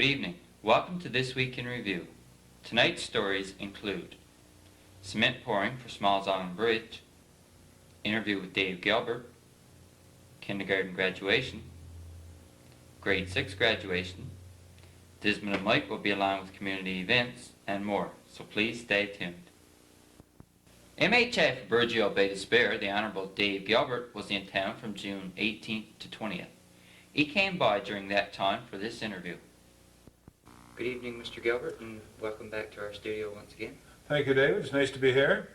Good evening. Welcome to This Week in Review. Tonight's stories include cement pouring for Smalls Island Bridge, interview with Dave Gilbert, kindergarten graduation, grade 6 graduation, Desmond and Mike will be along with community events, and more, so please stay tuned. MHA for Burgeo Bay Despair, the Honourable Dave Gilbert, was in town from June 18th to 20th. He came by during that time for this interview. Good evening, Mr. Gilbert, and welcome back to our studio once again. Thank you, David. It's nice to be here.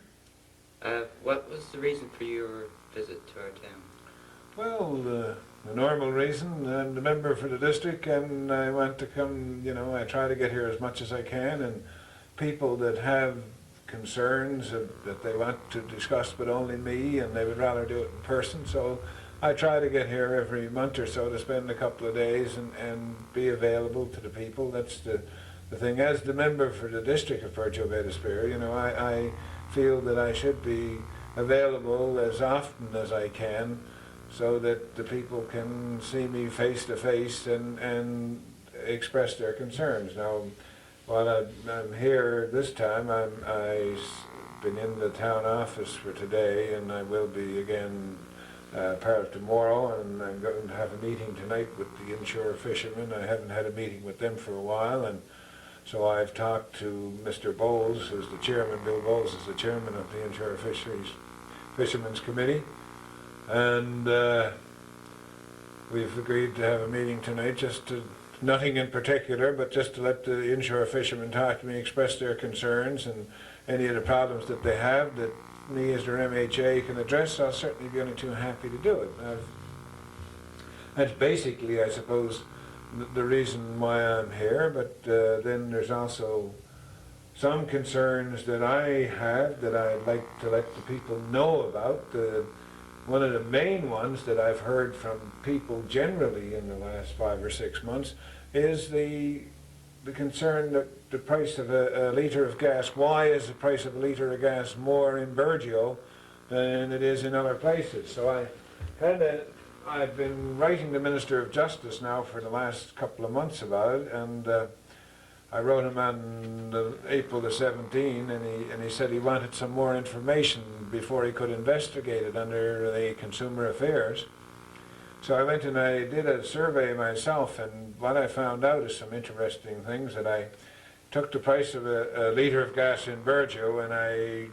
What was the reason for your visit to our town? Well, the normal reason. I'm the member for the district, and I want to come, I try to get here as much as I can, and people that have concerns that they want to discuss with only me, and they would rather do it in person, so I try to get here every month or so to spend a couple of days and be available to the people. That's the thing. As the member for the district of Burgeo Bay Despair, I feel that I should be available as often as I can so that the people can see me face to face and express their concerns. Now, while I'm here this time, I've been in the town office for today, and I will be again part of tomorrow, and I'm going to have a meeting tonight with the inshore fishermen. I haven't had a meeting with them for a while, and so I've talked to Mr. Bowles, who's the chairman. Bill Bowles is the chairman of the Inshore Fishermen's Committee, and we've agreed to have a meeting tonight, nothing in particular, but just to let the inshore fishermen talk to me, express their concerns and any of the problems that they have that me as their MHA can address. I'll certainly be only too happy to do it. That's basically, I suppose, the reason why I'm here, but then there's also some concerns that I have that I'd like to let the people know about. One of the main ones that I've heard from people generally in the last 5 or 6 months is the concern that the price of a litre of gas, why is the price of a litre of gas more in Burgeo than it is in other places? So I've been writing the Minister of Justice now for the last couple of months about it, and I wrote him on April the 17th, and he said he wanted some more information before he could investigate it under the Consumer Affairs. So I went and I did a survey myself, and what I found out is some interesting things. That I took the price of a litre of gas in Burgeo, and I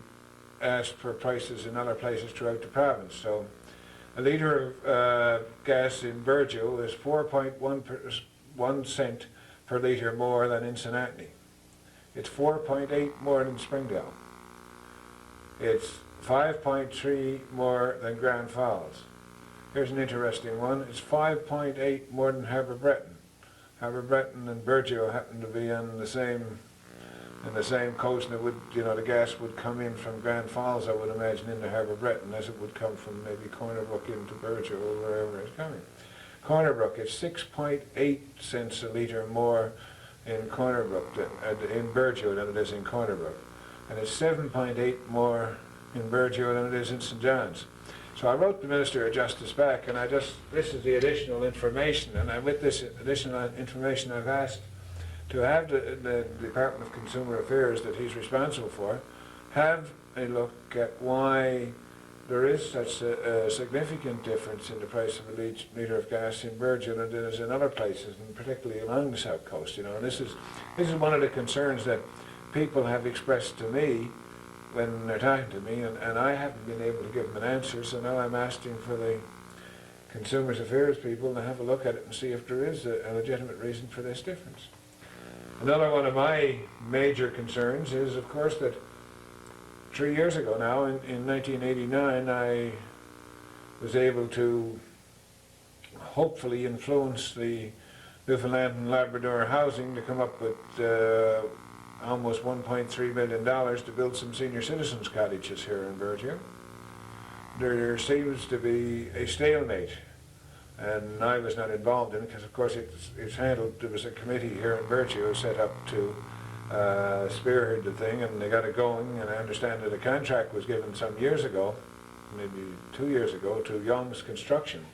asked for prices in other places throughout the province. So a litre of gas in Burgeo is 4.1 cent per litre more than in St. Anthony. It's 4.8 more than Springdale. It's 5.3 more than Grand Falls. Here's an interesting one. It's 5.8 more than Harbour Breton. Harbour Breton and Burgeo happen to be on the same coast, and it would, the gas would come in from Grand Falls, I would imagine, into Harbour Breton, as it would come from maybe Cornerbrook into Burgeo or wherever it's coming. Cornerbrook is 6.8 cents a litre more in Cornerbrook in Burgeo than it is in Cornerbrook, and it's 7.8 more in Burgeo than it is in St. John's. So I wrote the Minister of Justice back, and this is the additional information, and with this additional information I've asked to have the Department of Consumer Affairs that he's responsible for have a look at why there is such a significant difference in the price of a litre of gas in Burgeo than there is in other places, and particularly along the south coast. And this is one of the concerns that people have expressed to me when they're talking to me, and I haven't been able to give them an answer, so now I'm asking for the Consumer Affairs people to have a look at it and see if there is a legitimate reason for this difference. Another one of my major concerns is, of course, that 3 years ago now, in 1989, I was able to hopefully influence the Newfoundland and Labrador Housing to come up with almost $1.3 million to build some senior citizens cottages here in Burgeo. There seems to be a stalemate, and I was not involved in it because, of course, it's handled. There was a committee here in Burgeo set up to spearhead the thing, and they got it going, and I understand that a contract was given some years ago, maybe 2 years ago, to Young's Construction.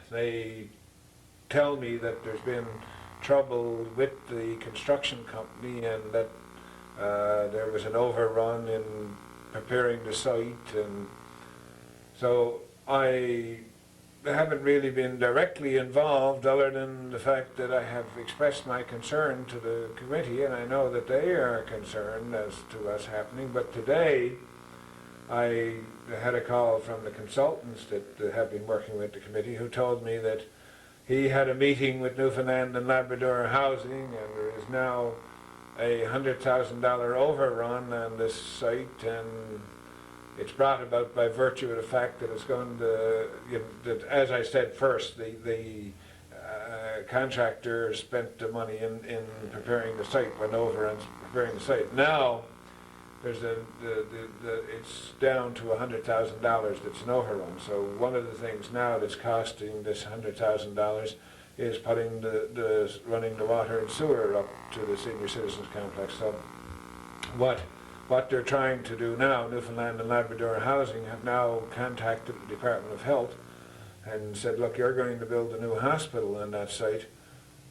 They tell me that there's been trouble with the construction company and that there was an overrun in preparing the site, and so I haven't really been directly involved other than the fact that I have expressed my concern to the committee, and I know that they are concerned as to what's happening. But today I had a call from the consultants that have been working with the committee, who told me that he had a meeting with Newfoundland and Labrador Housing, and there is now a $100,000 overrun on this site, and it's brought about by virtue of the fact that it's going to, that, as I said first, the contractor spent the money in preparing the site, went over and preparing the site. Now there's it's down to $100,000 that's an overrun. So one of the things now that's costing this $100,000 is putting running the water and sewer up to the senior citizens complex. So what they're trying to do now, Newfoundland and Labrador Housing have now contacted the Department of Health and said, look, you're going to build a new hospital on that site.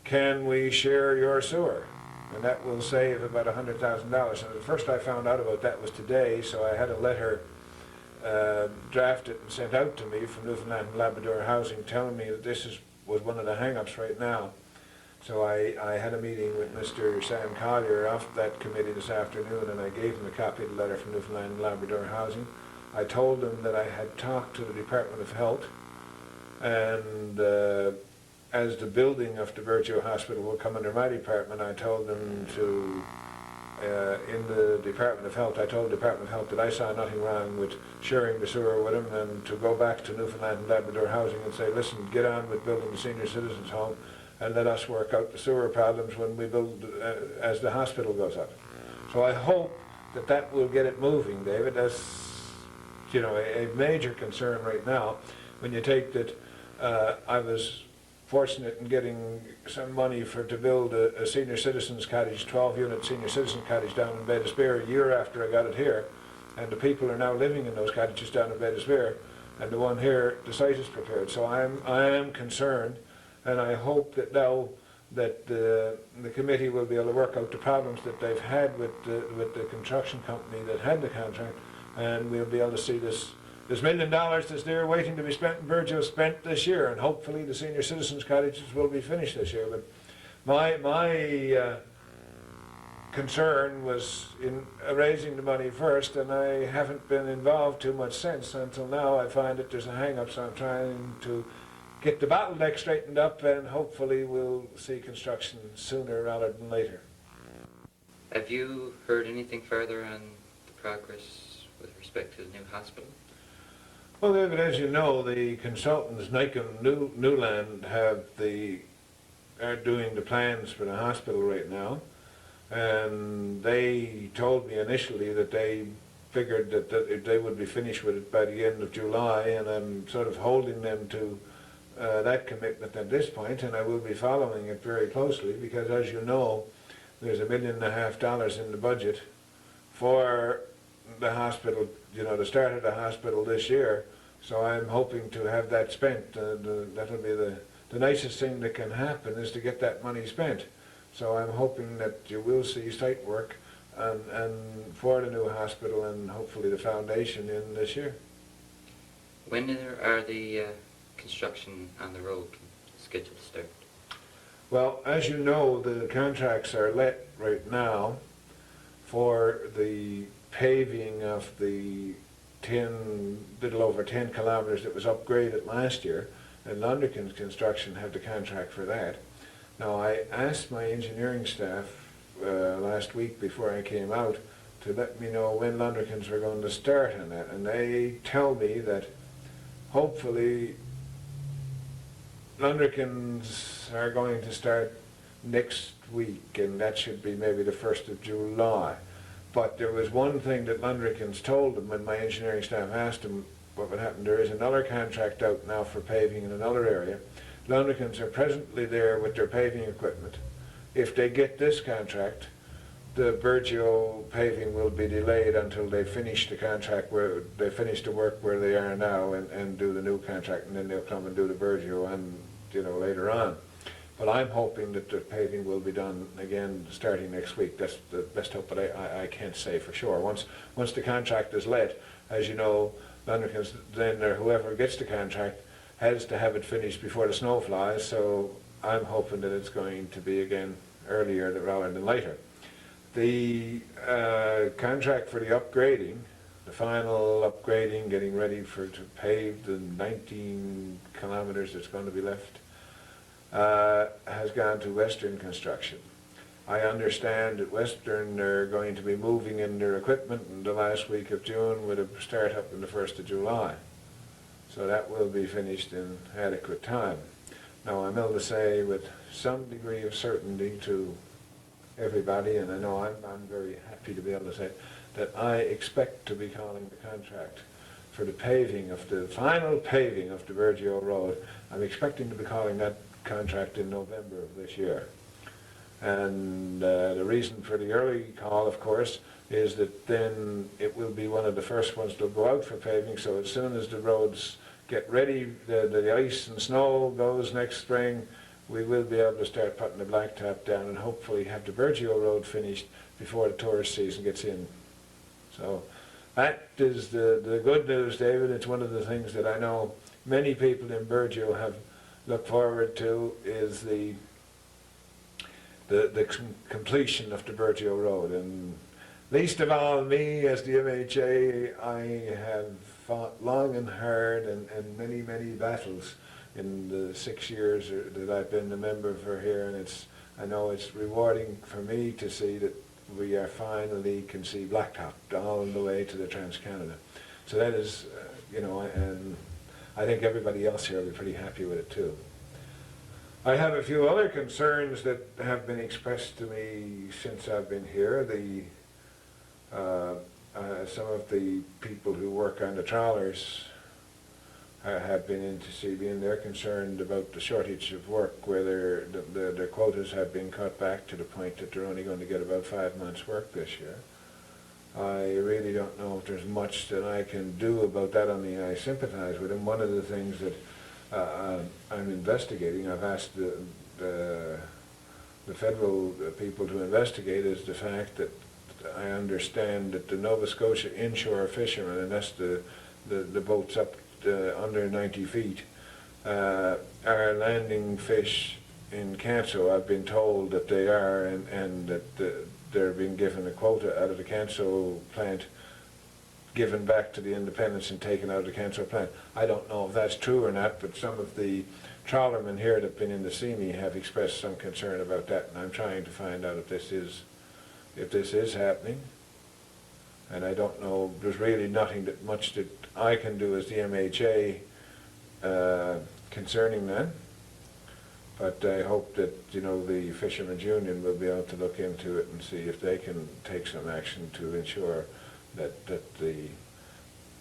Can we share your sewer? And that will save about $100,000. And the first I found out about that was today, so I had a letter drafted and sent out to me from Newfoundland and Labrador Housing telling me that this was one of the hang-ups right now. So I had a meeting with Mr. Sam Collier off that committee this afternoon, and I gave him a copy of the letter from Newfoundland and Labrador Housing. I told him that I had talked to the Department of Health, and as the building of the Burgeo Hospital will come under my department, I told them to, in the Department of Health, I told the Department of Health that I saw nothing wrong with sharing the sewer with them, and to go back to Newfoundland and Labrador Housing and say, listen, get on with building the senior citizens home, and let us work out the sewer problems when we build, as the hospital goes up. So I hope that that will get it moving, David. That's, you know, a major concern right now. When you take that, I was fortunate in getting some money to build a senior citizens cottage, 12-unit senior citizen cottage down in Baddisbeer a year after I got it here, and the people are now living in those cottages down in Baddisbeer, and the one here, the site is prepared. So I am concerned. And I hope that now that the committee will be able to work out the problems that they've had with the construction company that had the contract, and we'll be able to see this $1 million that's there waiting to be spent in Burgeo spent this year, and hopefully the senior citizens cottages will be finished this year. But my concern was in raising the money first, and I haven't been involved too much since. Until now I find that there's a hang-up, so I'm trying to get the bottleneck straightened up, and hopefully we'll see construction sooner rather than later. Have you heard anything further on the progress with respect to the new hospital? Well, David, as you know, the consultants, Nikon Newland, are doing the plans for the hospital right now, and they told me initially that they figured that they would be finished with it by the end of July, and I'm sort of holding them to that commitment at this point, and I will be following it very closely, because as you know, there's $1.5 million in the budget for the hospital, you know, the start of the hospital this year. So I'm hoping to have that spent. That'll be the nicest thing that can happen, is to get that money spent. So I'm hoping that you will see site work and for the new hospital, and hopefully the foundation in this year. When are the construction on the road scheduled to start? Well, as you know, the contracts are let right now for the paving of the little over 10 kilometers that was upgraded last year, and Lunderkin's Construction have the contract for that. Now, I asked my engineering staff last week before I came out to let me know when Lunderkin's were going to start on that, and they tell me that hopefully Lunderkin's are going to start next week, and that should be maybe the 1st of July. But there was one thing that Lunderkin's told them when my engineering staff asked them what would happen. There is another contract out now for paving in another area. Lunderkin's are presently there with their paving equipment. If they get this contract, the Burgeo paving will be delayed until they finish the contract, where they finish the work where they are now, and do the new contract, and then they'll come and do the Burgeo, and you know, later on. But I'm hoping that the paving will be done again starting next week. That's the best hope, but I can't say for sure. Once the contract is let, as you know, Londoners then, or whoever gets the contract, has to have it finished before the snow flies, so I'm hoping that it's going to be again earlier rather than later. The contract for the upgrading, the final upgrading, getting ready to pave the 19 kilometers that's going to be left, has gone to Western Construction. I understand that Western are going to be moving in their equipment in the last week of June with a start up in the 1st of July. So that will be finished in adequate time. Now I'm able to say with some degree of certainty to everybody, and I know I'm very happy to be able to say that I expect to be calling the contract for the paving of the final paving of the Burgeo Road. I'm expecting to be calling that contract in November of this year. And the reason for the early call, of course, is that then it will be one of the first ones to go out for paving, so as soon as the roads get ready, the ice and snow goes next spring, we will be able to start putting the blacktop down and hopefully have the Burgeo Road finished before the tourist season gets in. So that is the good news, David. It's one of the things that I know many people in Burgeo have looked forward to, is the completion of the Burgeo Road. And least of all me, as the MHA, I have fought long and hard and many, many battles in the 6 years that I've been a member for here, and I know it's rewarding for me to see that we are finally can see blacktop all the way to the Trans-Canada. So that is, you know, and I think everybody else here will be pretty happy with it too. I have a few other concerns that have been expressed to me since I've been here. Some of the people who work on the trawlers have been in to see me, and they're concerned about the shortage of work, where their quotas have been cut back to the point that they're only going to get about 5 months' work this year. I really don't know if there's much that I can do about that, only I sympathize with them. One of the things that I'm investigating, I've asked the federal people to investigate, is the fact that I understand that the Nova Scotia inshore fishermen, and that's the boats up under 90 feet, are landing fish in Canso. I've been told that they are, and that they're being given a quota out of the Canso plant, given back to the independents and taken out of the Canso plant. I don't know if that's true or not, but some of the trawlermen here that have been in to see me have expressed some concern about that, and I'm trying to find out if this is happening. And I don't know, there's really nothing much that I can do as the MHA concerning that. But I hope that, you know, the Fishermen's Union will be able to look into it and see if they can take some action to ensure that the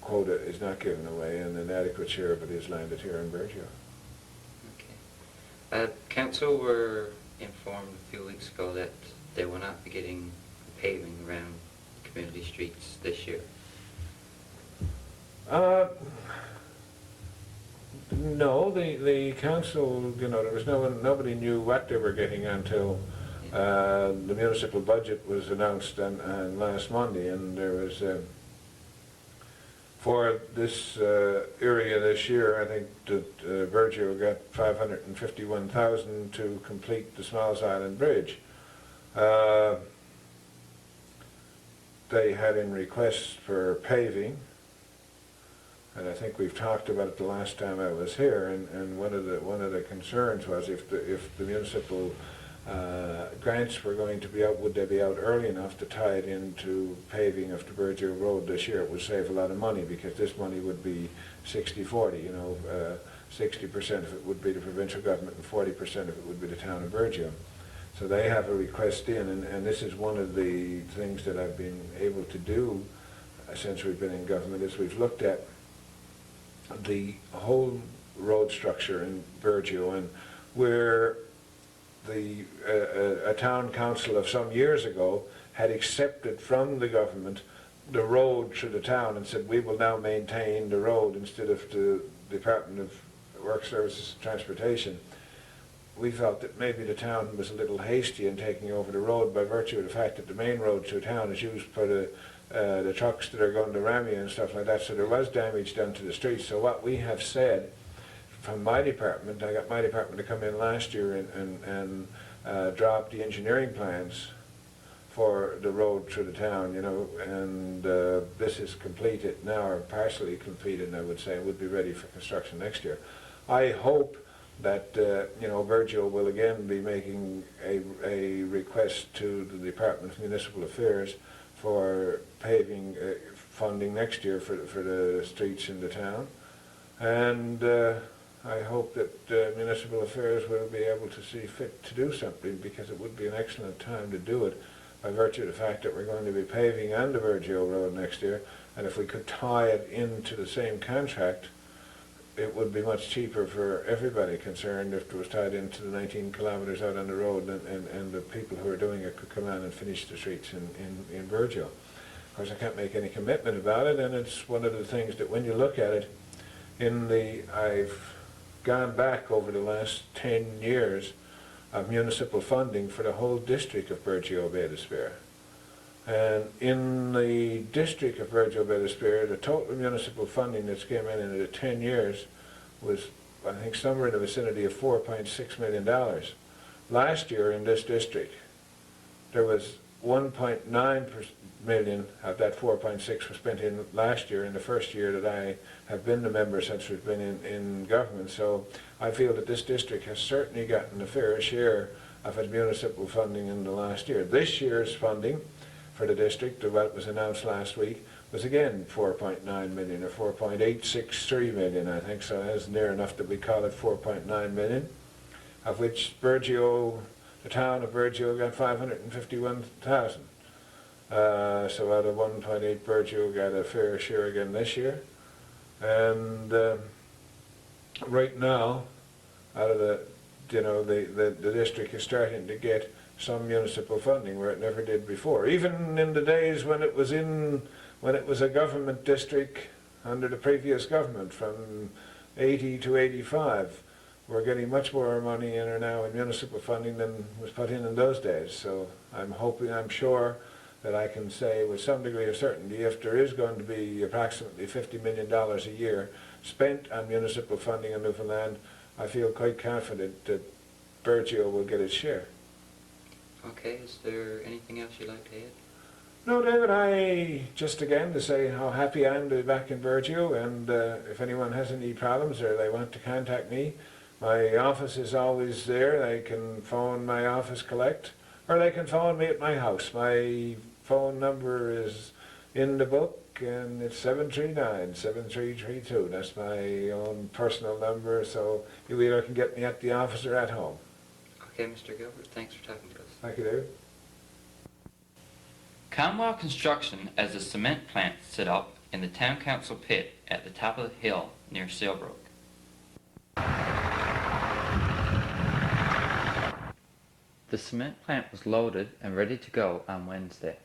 quota is not given away and an adequate share of it is landed here in Burgeo. Okay. Council were informed a few weeks ago that they will not be getting paving around community streets this year. No, the council, you know, there was nobody knew what they were getting until the municipal budget was announced on last Monday, and there was for this area this year, I think that Burgeo got 551,000 to complete the Smalls Island Bridge. They had in requests for paving, and I think we've talked about it the last time I was here, and one of the concerns was if the municipal grants were going to be out, would they be out early enough to tie it into paving of the Burgeo Road this year? It would save a lot of money, because this money would be 60-40, you know, 60% of it would be the provincial government and 40% of it would be the town of Burgeo. So they have a request in, and this is one of the things that I've been able to do since we've been in government, is we've looked at the whole road structure in Burgeo, and where a town council of some years ago had accepted from the government the road through the town and said, we will now maintain the road instead of the Department of Work Services and Transportation. we felt that maybe the town was a little hasty in taking over the road by virtue of the fact that the main road through town is used for the trucks that are going to Ramie and stuff like that, so there was damage done to the streets. So what we have said from my department, I got my department to come in last year and draw up the engineering plans for the road through the town, you know, and this is completed now, or partially completed, I would say, would be ready for construction next year. I hope that, you know, Virgil will again be making a request to the Department of Municipal Affairs for paving funding next year for the streets in the town. And I hope that Municipal Affairs will be able to see fit to do something, because it would be an excellent time to do it, by virtue of the fact that we're going to be paving on the Virgil Road next year, and if we could tie it into the same contract, it would be much cheaper for everybody concerned if it was tied into the 19 kilometres out on the road, and the people who are doing it could come on and finish the streets in Virgil. Of course, I can't make any commitment about it, and it's one of the things that when you look at it, I've gone back over the last 10 years of municipal funding for the whole district of Virgil Bay de Spear. And in the district of Virgil Bay de Spear, the total municipal funding that's came in the 10 years was, I think, somewhere in the vicinity of $4.6 million. Last year in this district, there was 1.9 million of that 4.6 was spent in last year, in the first year that I have been the member since we've been in government. So I feel that this district has certainly gotten a fair share of its municipal funding in the last year. This year's funding for the district, what was announced last week, was again 4.9 million, or 4.863 million, I think, so it's near enough that we call it 4.9 million, of which Virgil, the town of Virgil, got 551,000. So out of 1.8, Virgil got a fair share again this year. And right now, out of the district is starting to get some municipal funding where it never did before. Even in the days when it was a government district under the previous government, from 80 to 85, we're getting much more money in or now in municipal funding than was put in those days. So I'm sure that I can say with some degree of certainty, if there is going to be approximately $50 million a year spent on municipal funding in Newfoundland, I feel quite confident that Virgil will get its share. Okay, is there anything else you'd like to add? No, David, I just again to say how happy I am to be back in Virgil, and if anyone has any problems or they want to contact me, my office is always there. They can phone my office collect, or they can phone me at my house. My phone number is in the book, and it's 739-7332. That's my own personal number, so you either can get me at the office or at home. Okay, Mr. Gilbert, thanks for talking to us. Thank you, David. Conwell Construction has a cement plant set up in the town council pit at the top of the hill near Sailbrook. The cement plant was loaded and ready to go on Wednesday.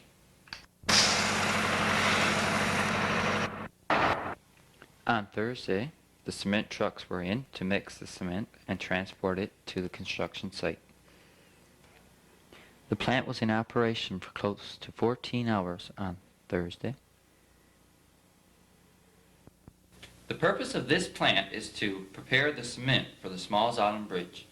On Thursday, the cement trucks were in to mix the cement and transport it to the construction site. The plant was in operation for close to 14 hours on Thursday. The purpose of this plant is to prepare the cement for the Smalls Island Bridge.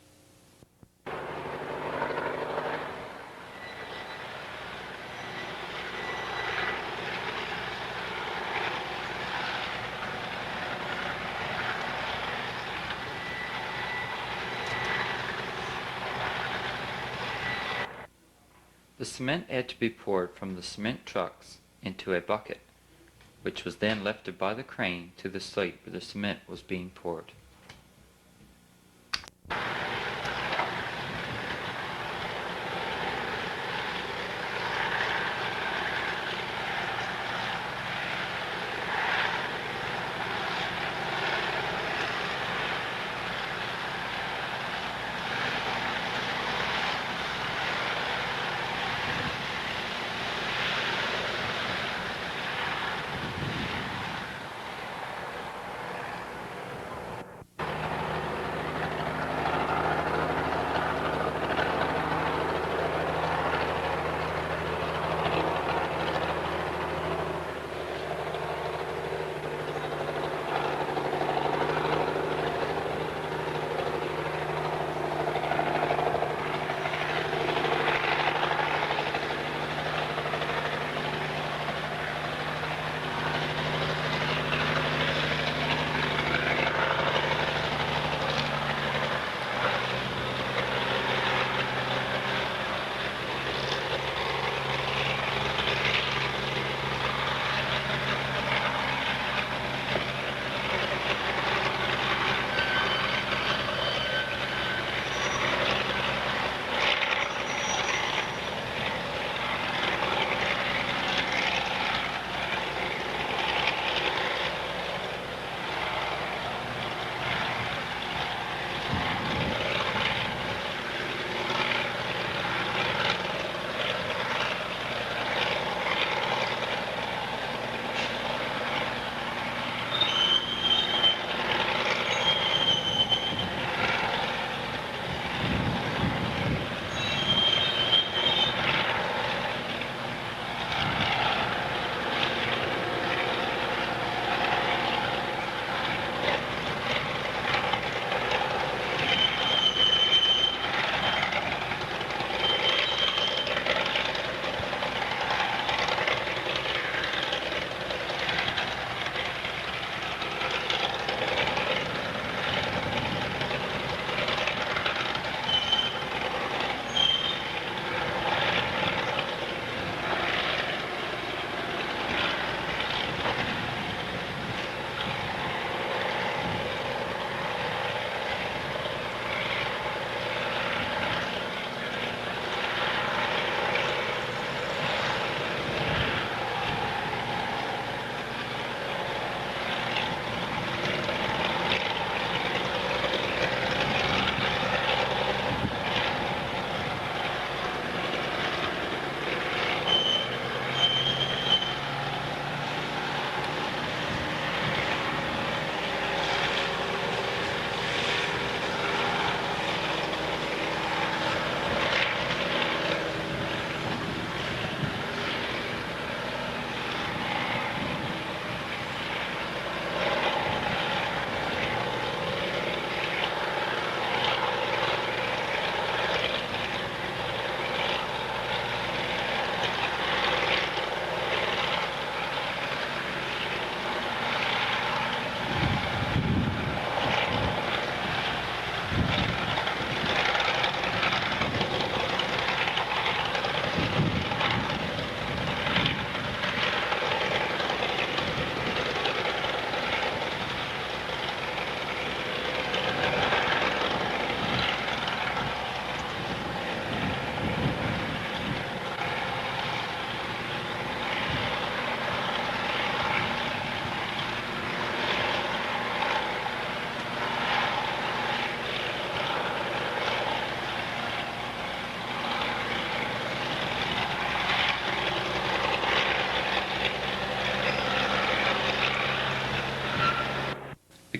The cement had to be poured from the cement trucks into a bucket, which was then lifted by the crane to the site where the cement was being poured.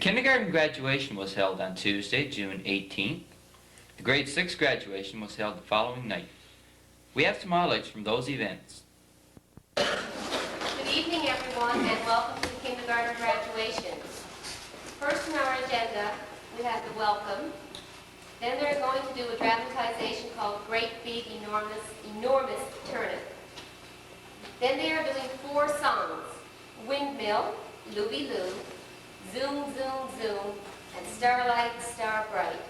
kindergarten graduation was held on Tuesday, June 18th. The grade 6 graduation was held the following night. We have some highlights from those events. Good evening, everyone, and welcome to the kindergarten graduation. First on our agenda, we have the welcome. Then they're going to do a dramatization called Great Big Enormous Turnip. Then they are doing 4 songs: Windmill, Looby Loo, Zoom Zoom Zoom, and Starlight Star Bright.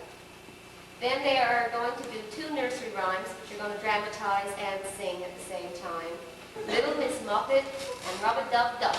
Then they are going to do 2 nursery rhymes, which are going to dramatize and sing at the same time: Little Miss Muffet and Rub-a-Dub-Dub.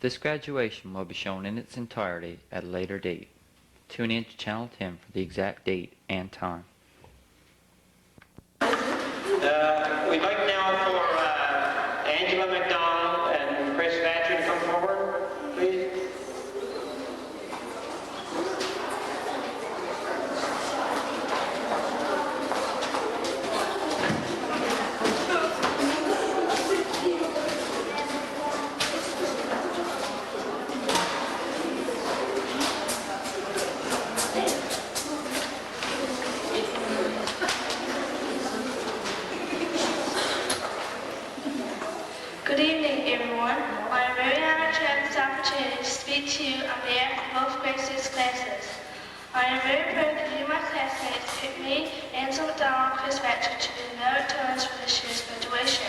This graduation will be shown in its entirety at a later date. Tune in to Channel 10 for the exact date and time. We'd like now for Angela McDonald and Chris Vatcher to come forward, please. Good evening, everyone. I am very honored to have this opportunity to speak to you on behalf of both grade 6 classes. I am very proud that you, my classmates, picked me, Angela McDonald, and Chris Vatcher to be the narrators for this year's graduation.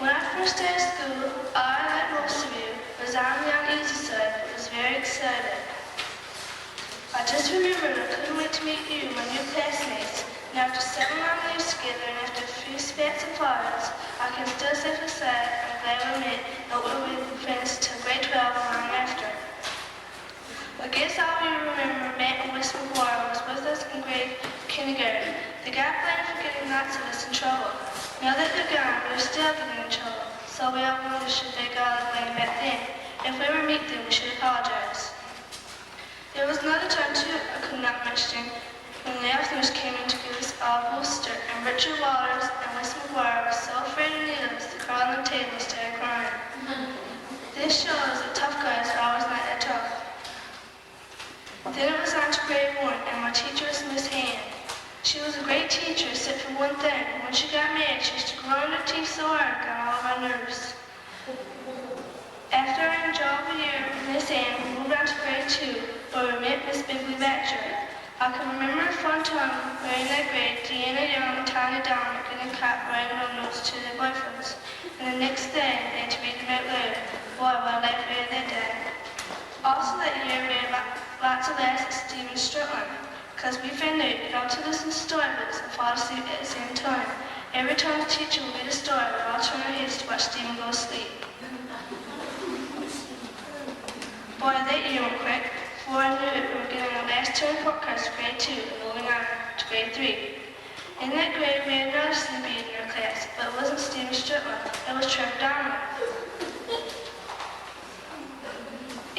When I first started school, I, like most of you, was on the uneasy side, but was very excited. I just remembered I couldn't wait to meet you, my new classmates. And after 7 long years together and after a few spats and falls, I can still safely say I'm glad we met and we'll be friends till grade 12 long after. I guess all of you remember Matt and Wes McGuire was with us in grade kindergarten. They got blamed for getting lots of us in trouble. Now that they're gone, we're still getting in trouble. So we all wonder should they got us blamed back then. If we ever meet them, we should apologize. There was another time too I could not mention when the afternoons came in to give us Al Booster, and Richard Waters and Miss McGuire were so afraid of needles they crawled on the table and started crying. This shows that tough guys are always not that tough. Then it was on to grade 1, and my teacher was Miss Hand. She was a great teacher, except for one thing. When she got mad, she used to grind her teeth so hard it got all of my nerves. After an enjoyable year with Miss Ann, we moved on to grade 2, where we met Miss Bigley Batcher. I can remember a fun time where in that grade, Deanna Young and Tanya Dominic getting caught writing on notes to their boyfriends. And the next day, they had to read them out loud. Boy, what a life we had that day. Also that year, we had lots of laughs at Stephen Strutland, because we found out you don't have to listen to storybooks and fall asleep at the same time. Every time the teacher would read a story, we'd all turn our heads to watch Stephen go to sleep. Boy, that year went quick. Before I knew it, we were getting our last two report cards for grade 2 and moving on to grade 3. In that grade, we had another sleepy in our class, but it wasn't Stephen Strutland, it was Trevor Dominic.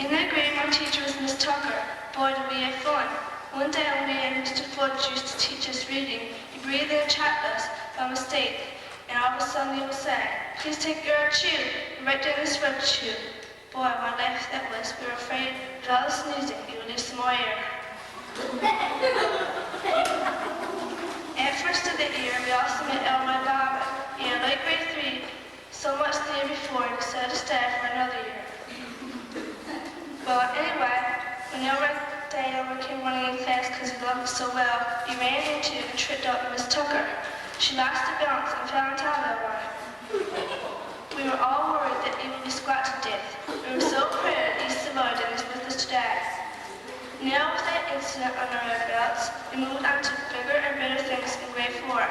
In that grade, my teacher was Miss Tucker. Boy, did we have fun. One day when we had Mr. Fudge used to teach us reading, he breathed in a chat list by mistake, and all of a sudden he would say, "Please take your chew and write down this word chew." Boy, what a laugh that was. We were afraid with all the sneezing, he would lose some more air. At first of the year, we also met Elroy Bobbin. He had like grade 3, so much the year before, he decided to stay for another year. Well, anyway, when Elroy came running in class because he loved it so well, he ran into and tripped up Miss Tucker. She lost her balance and fell on top of Elroy. We were all worried that he would be squat to death. We were so proud he survived and is with us today. Now with that incident under our belts, we moved on to bigger and better things in grade 4.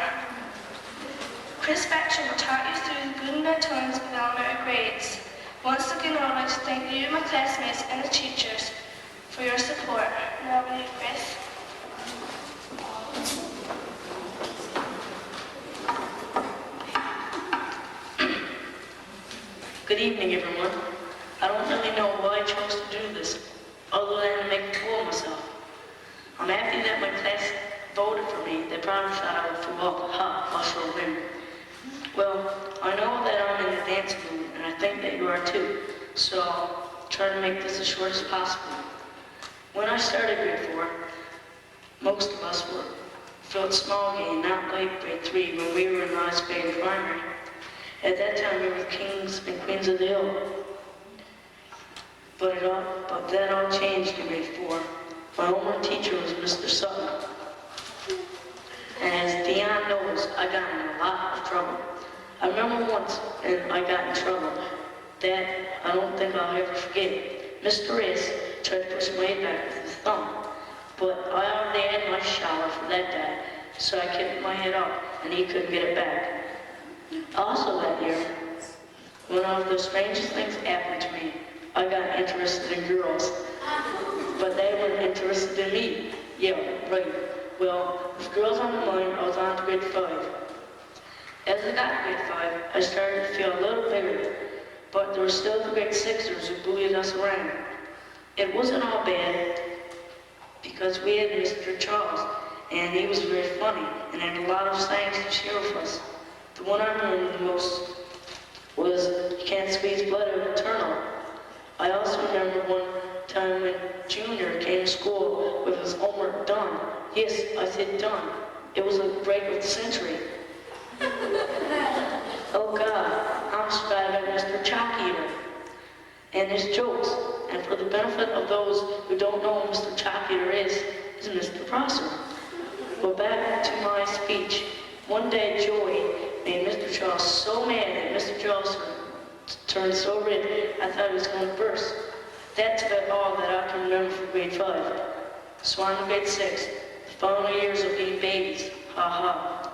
Chris Batcher will talk you through the good and bad times of elementary grades. Once again, I would like to thank you, my classmates, and the teachers for your support. Now, will you, Chris? Good evening, everyone. I don't really know why I chose to do this, other than to make a fool of myself. I'm happy that my class voted for me. They probably thought I would fool up. Ha, I'll win. Well, I know that I'm in the dance mood, and I think that you are too, so I'll try to make this as short as possible. When I started grade 4, most of us felt small again, not like grade 3 when we were in last grade primary. At that time, we were kings and queens of the hill. But that all changed in grade 4. My homework teacher was Mr. Sutton. And as Dion knows, I got in a lot of trouble. I remember once, and I got in trouble, that I don't think I'll ever forget. Mr. S. tried to push my head back with his thumb, but I already had my shower for that day, so I kept my head up, and he couldn't get it back. Also that year, one of the strangest things happened to me. I got interested in girls, but they weren't interested in me. Yeah, right. Well, with girls on the mind, I was on to grade 5. As I got to grade 5, I started to feel a little bigger, but there were still the grade 6ers who bullied us around. It wasn't all bad, because we had Mr. Charles, and he was very funny, and had a lot of sayings to share with us. The one I remember the most was, "You can't squeeze blood out of a turnip." I also remember one time when Junior came to school with his homework done. Yes, I said done. It was a break of the century. Oh God, I'm survived by Mr. Chalk Eater and his jokes. And for the benefit of those who don't know who Mr. Chalk Eater is Mr. Prosser. Well, back to my speech. One day, Joey made Mr. Charles so mad that Mr. Charles turned so red, I thought he was going to burst. That's about all that I can remember from grade 5. So I'm in grade 6. The following years will be babies. Ha ha.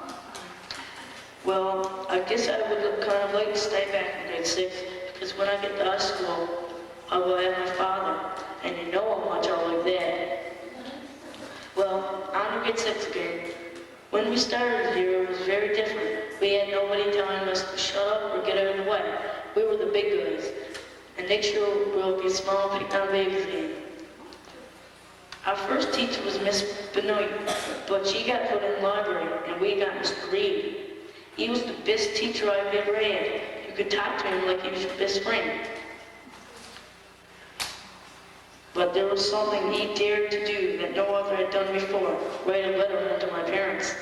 Well, I guess I would kind of like to stay back in grade 6, because when I get to high school, I will have my father, and you know how much I like that. Well, I'm in grade 6 again. When we started here, it was very different. We had nobody telling us to shut up or get out of the way. We were the big guys. And next year, we'll be small picking on babies again. Our first teacher was Miss Benoit, but she got put in the library, and we got Mr. Reed. He was the best teacher I've ever had. You could talk to him like he was your best friend. But there was something he dared to do that no other had done before, write a letter home to my parents.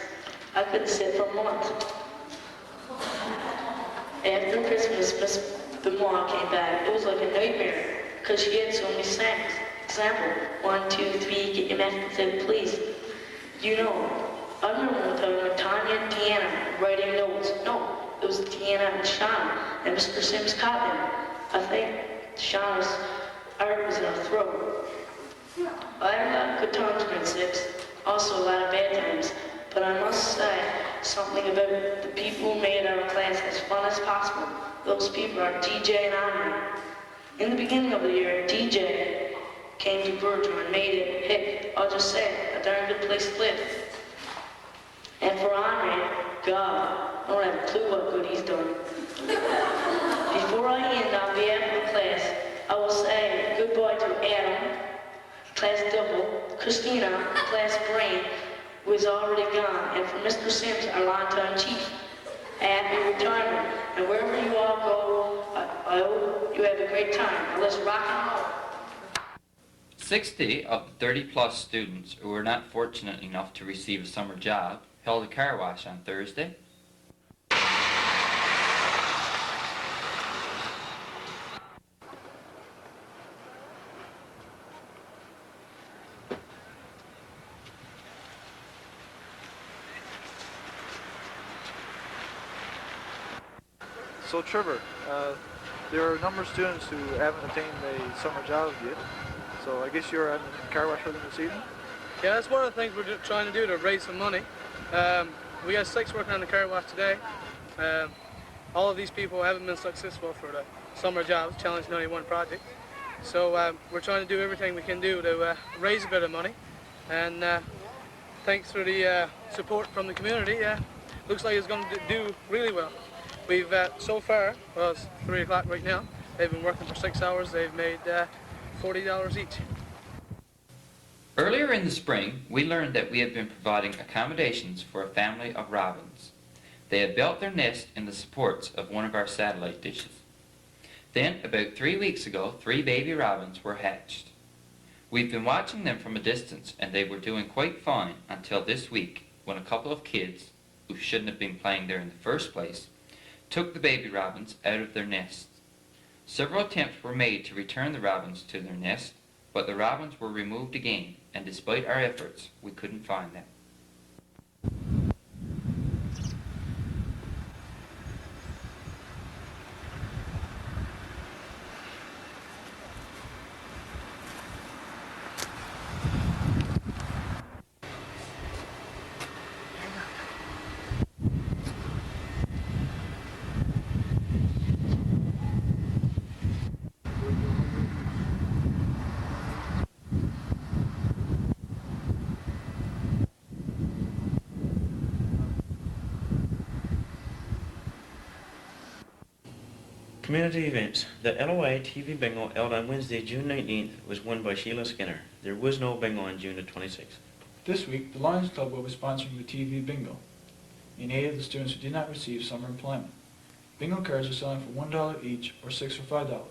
I couldn't sit for a month. After Christmas, Miss Benoit came back. It was like a nightmare, because she had so many snacks. Example, 1, 2, 3, get your mashed potato, please. You know, I remember one time when Tanya and Deanna were writing notes. No, it was Deanna and Shauna, and Mr. Sims caught them. I think Shauna's art was in her throat. I had a lot of good times in grade 6, also a lot of bad times, but I must say something about the people who made our class as fun as possible. Those people are DJ and Henri. In the beginning of the year, DJ came to Virgil and made it hip. I'll just say, a darn good place to live. And for Henri, God, I don't have a clue what good he's done. Before I end on behalf of the class, I will say goodbye to Adam, class double, Christina, class brain, who is already gone, and for Mr. Sims, our longtime chief. Happy retirement, and wherever you all go, I hope you have a great time. Now let's rock and roll. 60 of the 30-plus students who were not fortunate enough to receive a summer job held a car wash on Thursday. So Trevor, there are a number of students who haven't obtained a summer job yet. So I guess you're at the car wash for them this evening? Yeah, that's one of the things we're trying to do to raise some money. We got 6 working on the car wash today. All of these people haven't been successful for the summer jobs, Challenge 91 project. So we're trying to do everything we can do to raise a bit of money. And thanks to the support from the community, looks like it's going to do really well. We've, so far, well, it's 3 o'clock right now, they've been working for 6 hours, they've made $40 each. Earlier in the spring, we learned that we had been providing accommodations for a family of robins. They had built their nest in the supports of one of our satellite dishes. Then, about 3 weeks ago, 3 baby robins were hatched. We've been watching them from a distance, and they were doing quite fine until this week, when a couple of kids, who shouldn't have been playing there in the first place, took the baby robins out of their nests. Several attempts were made to return the robins to their nest, but the robins were removed again, and despite our efforts, we couldn't find them. Community events. The LOI TV bingo held on Wednesday, June 19th was won by Sheila Skinner. There was no bingo on June the 26th. This week, the Lions Club will be sponsoring the TV bingo in aid of the students who did not receive summer employment. Bingo cards are selling for $1 each or 6 for $5.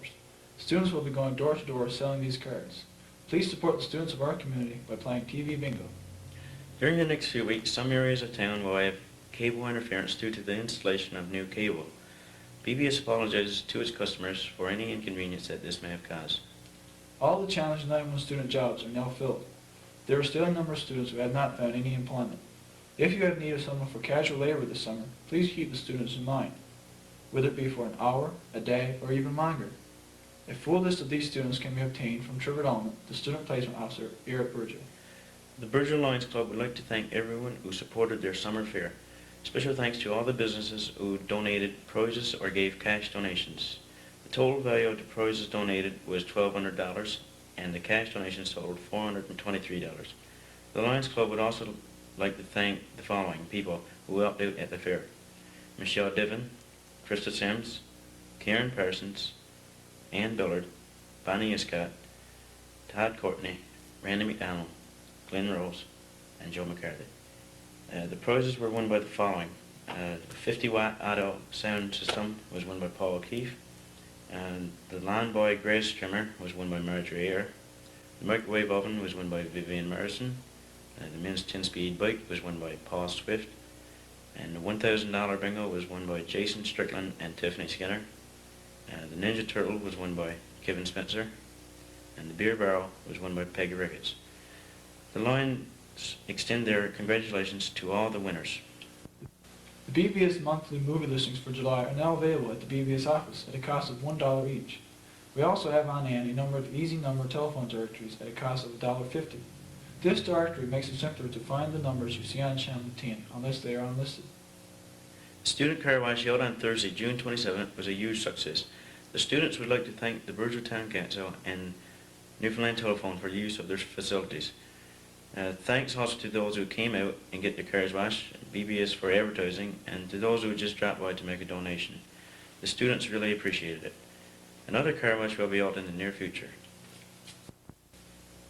Students will be going door to door selling these cards. Please support the students of our community by playing TV bingo. During the next few weeks, some areas of town will have cable interference due to the installation of new cable. PBS apologizes to its customers for any inconvenience that this may have caused. All the Challenge 91 student jobs are now filled. There are still a number of students who have not found any employment. If you have need of someone for casual labor this summer, please keep the students in mind, whether it be for an hour, a day, or even longer. A full list of these students can be obtained from Trevor Allman, the Student Placement Officer here at Virgil. The Virgil Lions Club would like to thank everyone who supported their summer fair. Special thanks to all the businesses who donated prizes or gave cash donations. The total value of the prizes donated was $1,200 and the cash donations totaled $423. The Lions Club would also like to thank the following people who helped out at the fair: Michelle Diven, Krista Sims, Karen Parsons, Ann Billard, Bonnie Escott, Todd Courtney, Randy McDonald, Glenn Rose, and Joe McCarthy. The prizes were won by the following. The 50-watt auto sound system was won by Paul O'Keefe, and the Landboy Grace trimmer was won by Marjorie Eyre. The microwave oven was won by Vivian Morrison. The men's 10-speed bike was won by Paul Swift. And the $1,000 bingo was won by Jason Strickland and Tiffany Skinner. The Ninja Turtle was won by Kevin Spencer. And the beer barrel was won by Peggy Ricketts. The Lions extend their congratulations to all the winners. The BBS monthly movie listings for July are now available at the BBS office at a cost of $1 each. We also have on hand a number of easy number telephone directories at a cost of $1.50. This directory makes it simpler to find the numbers you see on channel 10 unless they are unlisted. The student car wash held on Thursday, June 27th was a huge success. The students would like to thank the Burgess Town Council and Newfoundland Telephone for the use of their facilities. Thanks also to those who came out and get their cars washed, BBS for advertising, and to those who just dropped by to make a donation. The students really appreciated it. Another car wash will be held in the near future.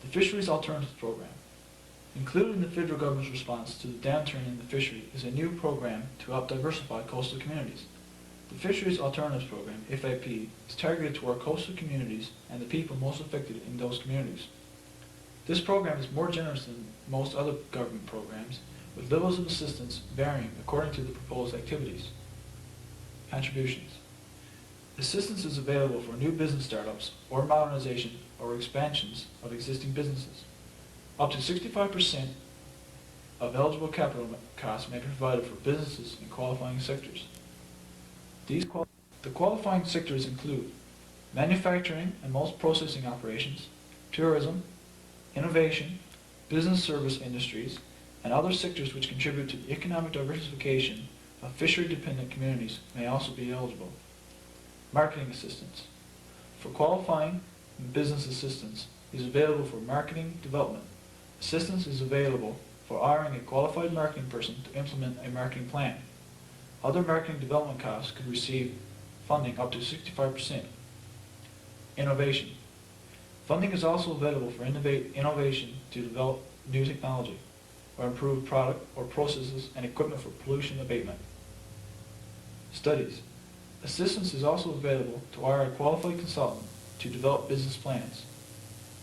The Fisheries Alternatives Program. Included in the federal government's response to the downturn in the fishery is a new program to help diversify coastal communities. The Fisheries Alternatives Program, FAP, is targeted toward coastal communities and the people most affected in those communities. This program is more generous than most other government programs, with levels of assistance varying according to the proposed activities. Contributions. Assistance is available for new business startups or modernization or expansions of existing businesses. Up to 65% of eligible capital costs may be provided for businesses in qualifying sectors. The qualifying sectors include manufacturing and most processing operations, tourism, innovation, business service industries, and other sectors which contribute to the economic diversification of fishery-dependent communities may also be eligible. Marketing assistance. For qualifying business assistance is available for marketing development. Assistance is available for hiring a qualified marketing person to implement a marketing plan. Other marketing development costs could receive funding up to 65%. Innovation. Funding is also available for innovation to develop new technology or improve product or processes and equipment for pollution abatement. Studies. Assistance is also available to hire a qualified consultant to develop business plans,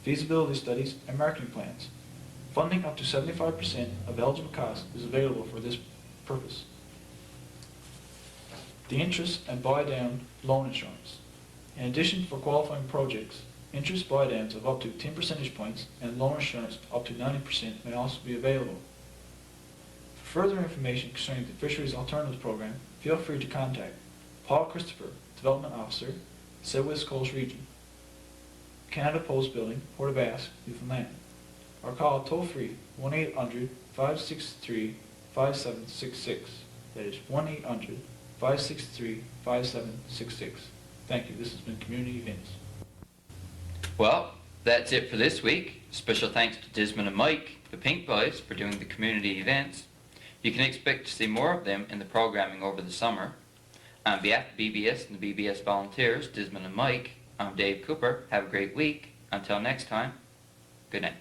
feasibility studies, and marketing plans. Funding up to 75% of eligible costs is available for this purpose. The interest and buy-down loan insurance. In addition, for qualifying projects, interest buy-downs of up to 10 percentage points and loan insurance up to 90% may also be available. For further information concerning the Fisheries Alternatives Program, feel free to contact Paul Christopher, Development Officer, Southwest Coast Region, Canada Post Building, Port aux Basques, Newfoundland, or call toll-free 1-800-563-5766. That is 1-800-563-5766. Thank you. This has been Community Events. Well, that's it for this week. Special thanks to Desmond and Mike, the Pink Boys, for doing the community events. You can expect to see more of them in the programming over the summer. On behalf of BBS and the BBS volunteers, Desmond and Mike, I'm Dave Cooper. Have a great week. Until next time, good night.